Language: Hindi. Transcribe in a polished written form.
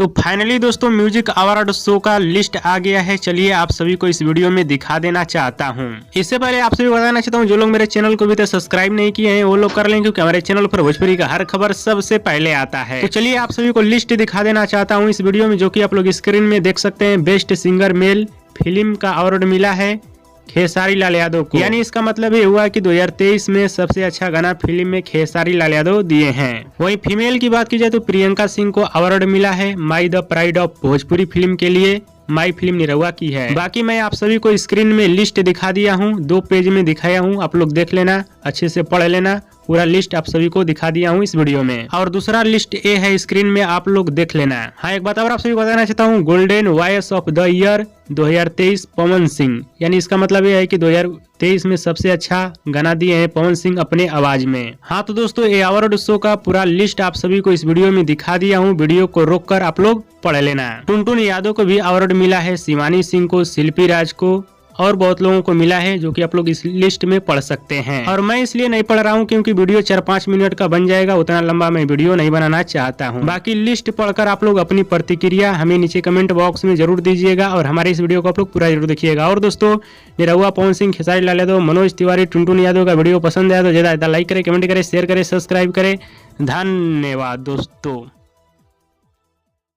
तो फाइनली दोस्तों म्यूजिक अवार्ड शो का लिस्ट आ गया है। चलिए आप सभी को इस वीडियो में दिखा देना चाहता हूं। इससे पहले आप सभी को बताना चाहता हूं, जो लोग मेरे चैनल को अभी तक सब्सक्राइब नहीं किए हैं वो लोग कर लें, क्योंकि हमारे चैनल पर भोजपुरी का हर खबर सबसे पहले आता है। तो चलिए आप सभी को लिस्ट दिखा देना चाहता हूँ इस वीडियो में, जो की आप लोग स्क्रीन में देख सकते हैं। बेस्ट सिंगर मेल फिल्म का अवार्ड मिला है खेसारी लाल यादव को, यानी इसका मतलब ये हुआ कि 2023 में सबसे अच्छा गाना फिल्म में खेसारी लाल यादव दिए हैं। वहीं फीमेल की बात की जाए तो प्रियंका सिंह को अवार्ड मिला है my the pride of Bhojpuri film के लिए। माई फिल्म निरहुआ की है। बाकी मैं आप सभी को स्क्रीन में लिस्ट दिखा दिया हूँ, 2 पेज में दिखाया हूँ, आप लोग देख लेना, अच्छे से पढ़ लेना। पूरा लिस्ट आप सभी को दिखा दिया हूँ इस वीडियो में। और दूसरा लिस्ट ए है स्क्रीन में, आप लोग देख लेना। हाँ, एक बात और आप सभी को बताना चाहता हूँ, golden voice of the year 2023 Pawan Singh, यानी इसका मतलब ये है कि 2023 में सबसे अच्छा गाना दिए हैं पवन सिंह अपने आवाज में। हाँ तो दोस्तों, ये अवार्ड शो का पूरा लिस्ट आप सभी को इस वीडियो में दिखा दिया हूँ। वीडियो को रोककर आप लोग पढ़ लेना। टुनटुन यादव को भी अवार्ड मिला है, शिवानी सिंह को, शिल्पी राज को और बहुत लोगों को मिला है, जो कि आप लोग इस लिस्ट में पढ़ सकते हैं। और मैं इसलिए नहीं पढ़ रहा हूँ क्योंकि वीडियो 4-5 मिनट का बन जाएगा, उतना लंबा मैं वीडियो नहीं बनाना चाहता हूँ। बाकी लिस्ट पढ़कर आप लोग अपनी प्रतिक्रिया हमें नीचे कमेंट बॉक्स में जरूर दीजिएगा और हमारे इस वीडियो को आप लोग पूरा जरूर देखिएगा। और दोस्तों, निरहुआ, पवन सिंह, खेसारी लाल यादव, मनोज तिवारी, टुनटुन यादव का वीडियो पसंद आया तो ज्यादा लाइक करें, कमेंट करें, शेयर करें, सब्सक्राइब करें। धन्यवाद दोस्तों।